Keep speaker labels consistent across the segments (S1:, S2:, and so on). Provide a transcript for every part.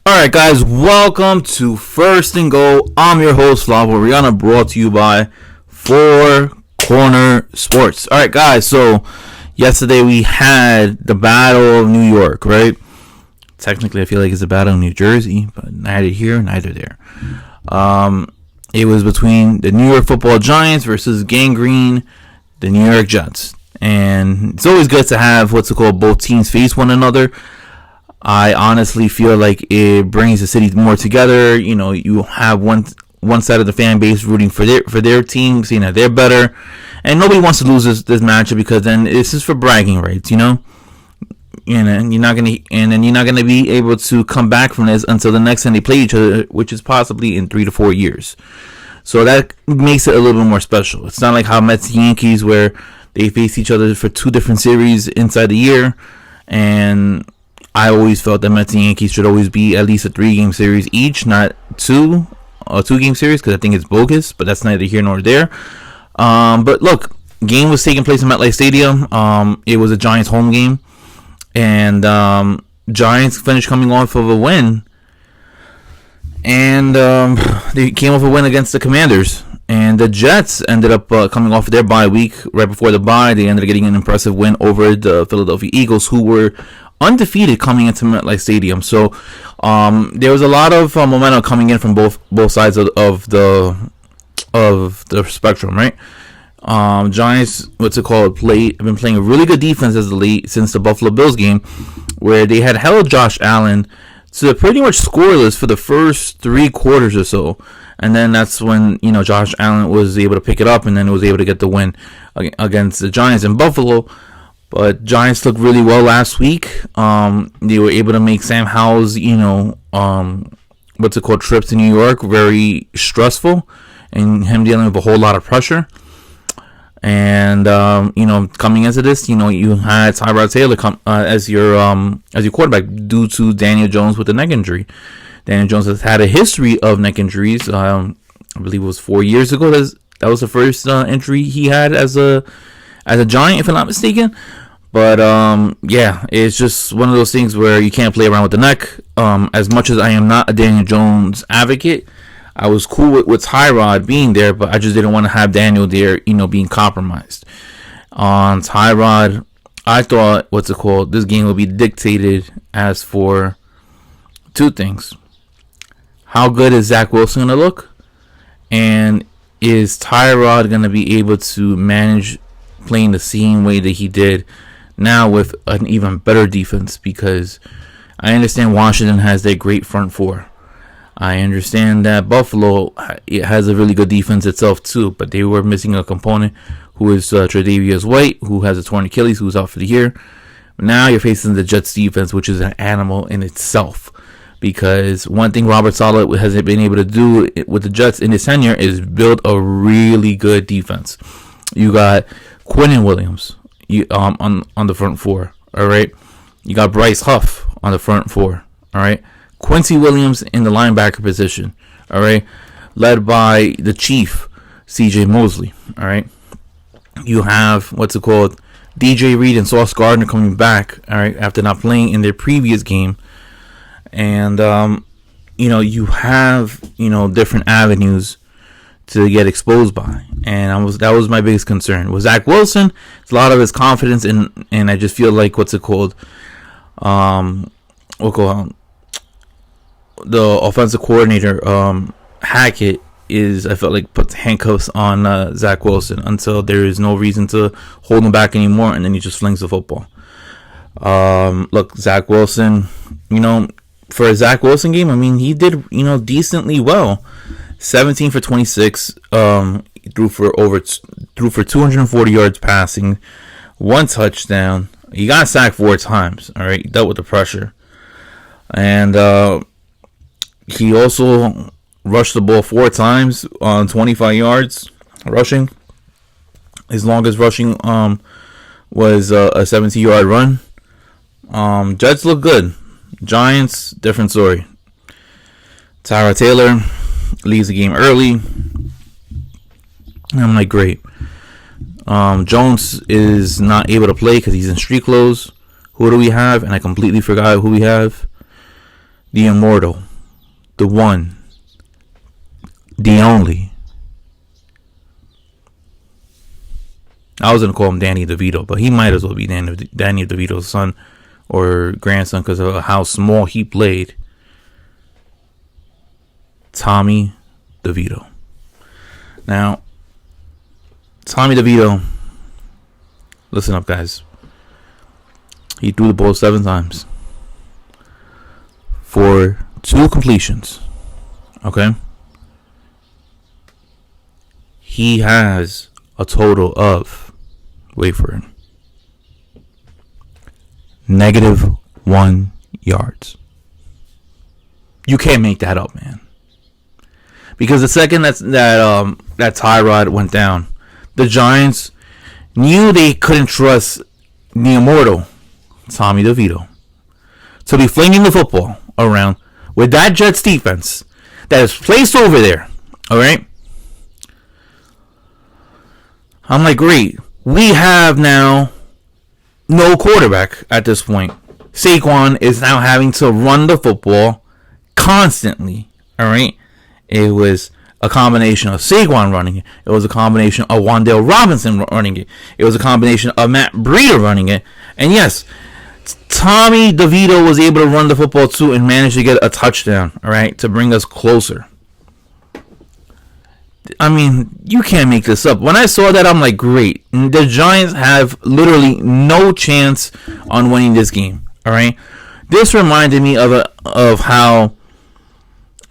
S1: Alright, guys, welcome to First and Goal. I'm your host, Flavo Rihanna, brought to you by Four Corner Sports. Alright, guys, so yesterday we had the Battle of New York, right? Technically, I feel like it's the Battle of New Jersey, but neither here, neither there. It was between the New York Football Giants versus Gangrene, the New York Jets. And it's always good to have both teams face one another. I honestly feel like it brings the city more together. You know, you have one side of the fan base rooting for their team, saying that they're better, and nobody wants to lose this matchup because then this is for bragging rights, you know. And you're not gonna be able to come back from this until the next time they play each other, which is possibly in 3 to 4 years. So that makes it a little bit more special. It's not like how Mets and Yankees, where they face each other for 2 different series inside the year, and I always felt that Mets and Yankees should always be at least a 3-game series each, not a 2-game series, because I think it's bogus, but that's neither here nor there. But look, game was taking place in MetLife Stadium. It was a Giants home game, and Giants finished coming off of a win, and they came off a win against the Commanders. And the Jets ended up coming off of their bye week. Right before the bye, they ended up getting an impressive win over the Philadelphia Eagles, who were undefeated coming into MetLife Stadium. So there was a lot of momentum coming in from both sides of the spectrum, right? Giants, have been playing a really good defense since the Buffalo Bills game, where they had held Josh Allen to pretty much scoreless for the first 3 quarters or so. And then that's when, Josh Allen was able to pick it up and then was able to get the win against the Giants in Buffalo. But Giants looked really well last week. They were able to make Sam Howell's, trips to New York very stressful, and him dealing with a whole lot of pressure. And coming into this, you had Tyrod Taylor come as your quarterback due to Daniel Jones with a neck injury. Daniel Jones has had a history of neck injuries. I believe it was 4 years ago. That was the first injury he had as a Giant, if I'm not mistaken. But it's just one of those things where you can't play around with the neck. As much as I am not a Daniel Jones advocate, I was cool with Tyrod being there, but I just didn't want to have Daniel there, being compromised. On Tyrod, I thought this game would be dictated as for 2 things. How good is Zach Wilson going to look? And is Tyrod going to be able to manage playing the same way that he did now with an even better defense? Because I understand Washington has their great front 4. I understand that Buffalo, it has a really good defense itself too, but they were missing a component who is Tre'Davious White, who has a torn Achilles, who's out for the year. Now you're facing the Jets defense, which is an animal in itself. Because one thing Robert Saleh hasn't been able to do with the Jets in his tenure is build a really good defense. You got Quinnen Williams on the front 4, all right? You got Bryce Huff on the front 4, all right? Quincy Williams in the linebacker position, all right? Led by the Chief, C.J. Mosley, all right? You have, DJ Reed and Sauce Gardner coming back, all right, after not playing in their previous game. And, you have, different avenues to get exposed by. And that was my biggest concern. With Zach Wilson, it's a lot of his confidence, and I just feel like, the offensive coordinator, Hackett, I felt like puts handcuffs on Zach Wilson until there is no reason to hold him back anymore, and then he just flings the football. Look, Zach Wilson, for a Zach Wilson game, I mean, he did, decently well. 17 for 26, threw for 240 yards passing, 1 touchdown. He got sacked 4 times, all right? He dealt with the pressure. And he also rushed the ball 4 times on 25 yards rushing. His longest rushing was a 70-yard run. Jets look good. Giants, different story. Tyrod Taylor leaves the game early. I'm like, great. Jones is not able to play because he's in street clothes. Who do we have? And I completely forgot who we have. the immortal, the one, the only. I was going to call him Danny DeVito, but he might as well be Danny DeVito's son or grandson because of how small he played. Tommy DeVito. Now, Tommy DeVito, listen up, guys. He threw the ball 7 times for 2 completions. Okay? He has a total of, wait for it, -1 yards. You can't make that up, man. Because the second that Tyrod went down, the Giants knew they couldn't trust the immortal Tommy DeVito to be flinging the football around with that Jets defense that is placed over there. All right. I'm like, great. We have now no quarterback at this point. Saquon is now having to run the football constantly. All right. It was a combination of Saquon running it. It was a combination of Wan'Dale Robinson running it. It was a combination of Matt Breida running it. And yes, Tommy DeVito was able to run the football too and managed to get a touchdown, all right, to bring us closer. I mean, you can't make this up. When I saw that, I'm like, great. The Giants have literally no chance on winning this game, all right? This reminded me of how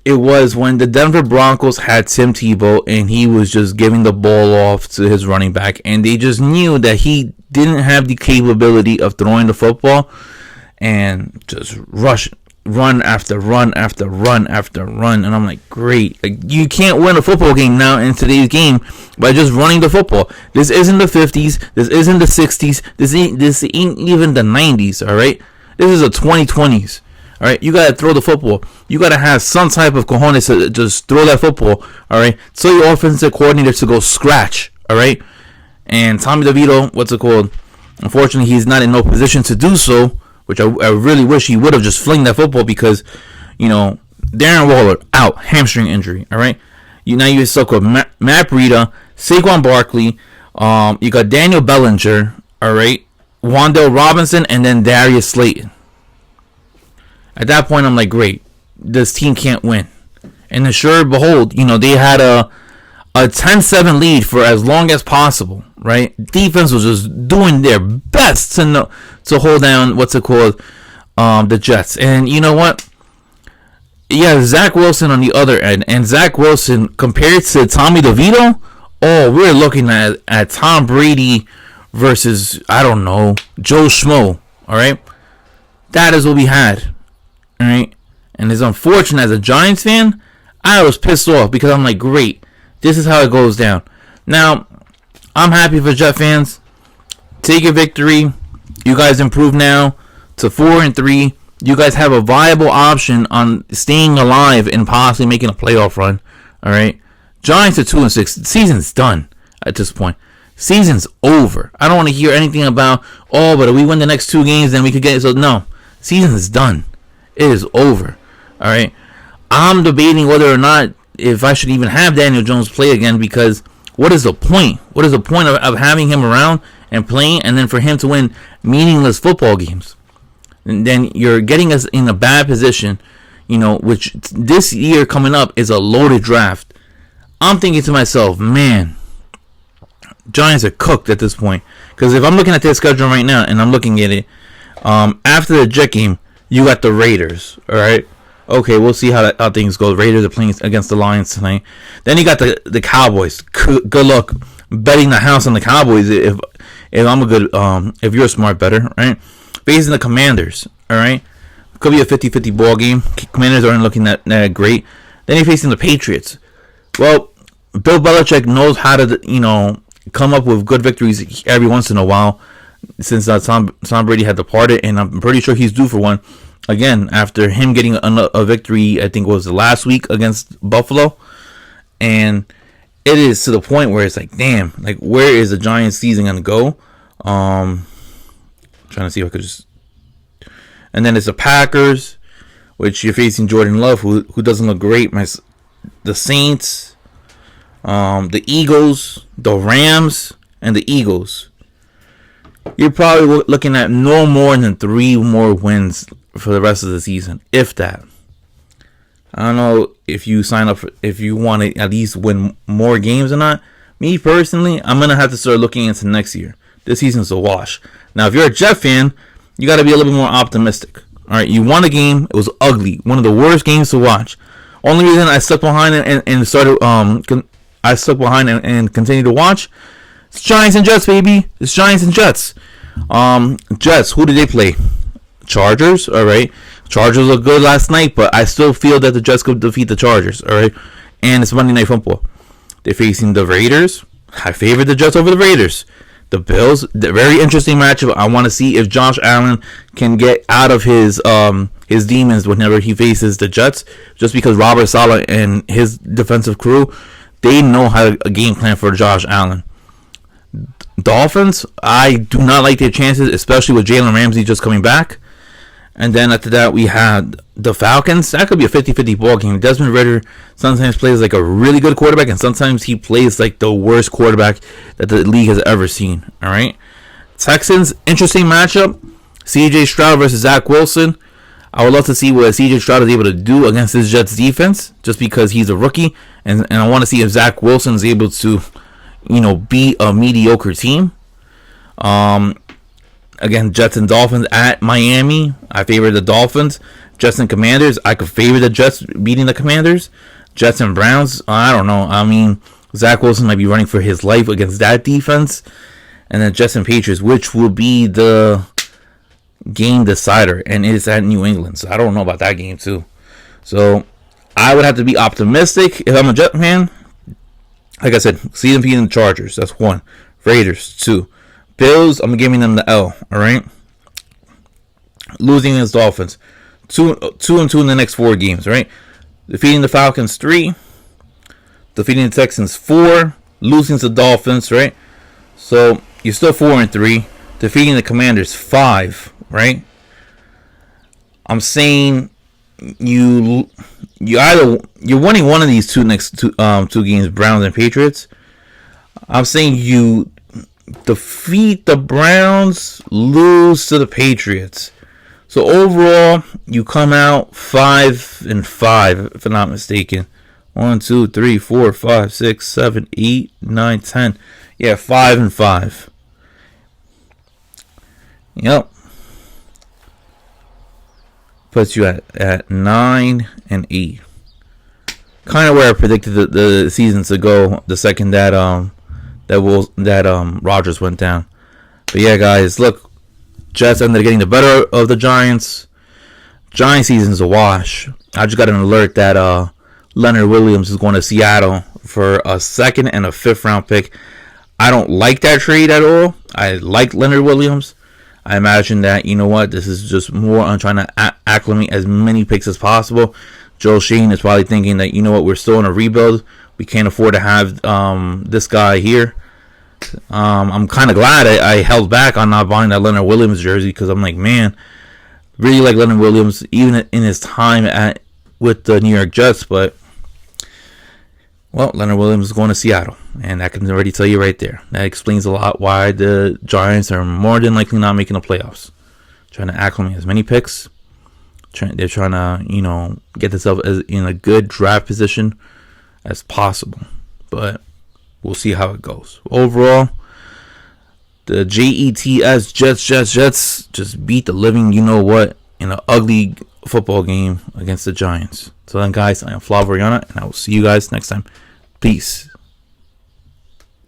S1: it was when the Denver Broncos had Tim Tebow and he was just giving the ball off to his running back, and they just knew that he didn't have the capability of throwing the football and just run after run after run after run. And I'm like, great. Like, you can't win a football game now in today's game by just running the football. This isn't the 50s. This isn't the 60s. This ain't even the 90s, all right? This is the 2020s. All right, you gotta throw the football. You gotta have some type of cojones to just throw that football. All right, tell your offensive coordinator to go scratch. All right, and Tommy DeVito, what's it called? Unfortunately, he's not in no position to do so, which I really wish he would have just flinged that football because, you know, Darren Waller out, hamstring injury. All right, now you're stuck with Matt Breida, Saquon Barkley. You got Daniel Bellinger. All right, Wan'Dale Robinson, and then Darius Slayton. At that point, I'm like, great, this team can't win. And then sure behold, you know, they had a 10-7 lead for as long as possible, right? Defense was just doing their best to hold down, the Jets. And you know what? Yeah, Zach Wilson on the other end. And Zach Wilson, compared to Tommy DeVito, we're looking at Tom Brady versus, I don't know, Joe Schmo, all right? That is what we had. All right, and it's unfortunate as a Giants fan, I was pissed off because I'm like, great, this is how it goes down. Now, I'm happy for Jet fans. Take your victory. You guys improve now to 4-3. You guys have a viable option on staying alive and possibly making a playoff run. All right, Giants are 2-6. The season's done at this point. Season's over. I don't want to hear anything about, but if we win the next 2 games, then we could get it. So no, season's done. It is over. All right. I'm debating whether or not if I should even have Daniel Jones play again, because what is the point? What is the point of having him around and playing and then for him to win meaningless football games? And then you're getting us in a bad position, you know, which this year coming up is a loaded draft. I'm thinking to myself, man, Giants are cooked at this point. Because if I'm looking at their schedule right now and I'm looking at it, after the Jet game, you got the Raiders, all right? Okay, we'll see how things go. Raiders are playing against the Lions tonight. Then you got the Cowboys. Good luck betting the house on the Cowboys if I'm a good if you're a smart bettor, right? Facing the Commanders, all right? Could be a 50-50 ball game. Commanders aren't looking that great. Then you're facing the Patriots. Well, Bill Belichick knows how to, you know, come up with good victories every once in a while. Since Tom Brady had departed, and I'm pretty sure he's due for one again after him getting a victory. I think it was last week against Buffalo, and it is to the point where it's like, damn, like where is the Giants season gonna go? Trying to see if I could just, and then it's the Packers, which you're facing Jordan Love, who doesn't look great. The Saints, the Eagles, the Rams, and the Eagles. You're probably looking at no more than 3 more wins for the rest of the season, if that. I don't know if you sign up if you want to at least win more games or not. Me personally, I'm gonna have to start looking into next year. This season's a wash. Now, if you're a Jet fan, you got to be a little bit more optimistic. All right, you won a game. It was ugly. One of the worst games to watch. Only reason I stuck behind and started I stuck behind and continued to watch. It's Giants and Jets, baby. It's Giants and Jets. Jets. Who did they play? Chargers. All right. Chargers looked good last night, but I still feel that the Jets could defeat the Chargers. All right. And it's Monday Night Football. They're facing the Raiders. I favored the Jets over the Raiders. The Bills, the very interesting matchup. I want to see if Josh Allen can get out of his demons whenever he faces the Jets. Just because Robert Saleh and his defensive crew, they know how to game plan for Josh Allen. Dolphins, I do not like their chances, especially with Jalen Ramsey just coming back. And then after that, we had the Falcons. That could be a 50-50 ball game. Desmond Ridder sometimes plays like a really good quarterback, and sometimes he plays like the worst quarterback that the league has ever seen. All right. Texans, interesting matchup. C.J. Stroud versus Zach Wilson. I would love to see what C.J. Stroud is able to do against this Jets defense, just because he's a rookie, and I want to see if Zach Wilson is able to, beat a mediocre team. Again, Jets and Dolphins at Miami. I favor the Dolphins. Jets and Commanders. I could favor the Jets beating the Commanders. Jets and Browns. I don't know. I mean, Zach Wilson might be running for his life against that defense. And then Jets and Patriots, which will be the game decider. And it's at New England. So I don't know about that game too. So I would have to be optimistic if I'm a Jet fan. Like I said, see them beating the Chargers. That's 1. Raiders, 2. Bills, I'm giving them the L. All right. Losing against Dolphins, 2-2 in the next 4 games. Right. Defeating the Falcons, 3. Defeating the Texans, 4. Losing to the Dolphins. Right. So you're still 4-3. Defeating the Commanders, 5. Right. I'm saying you're winning one of these next two games, Browns and Patriots. I'm saying you defeat the Browns, lose to the Patriots. So overall, you come out 5-5, if I'm not mistaken. 1, 2, 3, 4, 5, 6, 7, 8, 9, 10. Yeah, 5-5. Yep. Puts you at 9-8. Kind of where I predicted the season to go. The second that Rodgers went down. But yeah, guys, look, Jets ended up getting the better of the Giants. Giants season's a wash. I just got an alert that Leonard Williams is going to Seattle for a 2nd and a 5th round pick. I don't like that trade at all. I like Leonard Williams. I imagine that, this is just more on trying to acclimate as many picks as possible. Joe Shane is probably thinking that, we're still in a rebuild. We can't afford to have this guy here. I'm kind of glad I held back on not buying that Leonard Williams jersey, because I'm like, man, really like Leonard Williams, even in his time with the New York Jets. But, well, Leonard Williams is going to Seattle, and I can already tell you right there. That explains a lot why the Giants are more than likely not making the playoffs. Trying to acclimate as many picks. They're trying to, get themselves in a good draft position as possible. But we'll see how it goes. Overall, the Jets just beat the living in an ugly football game against the Giants. So then, guys, I am Flav Oriana, and I will see you guys next time. Peace.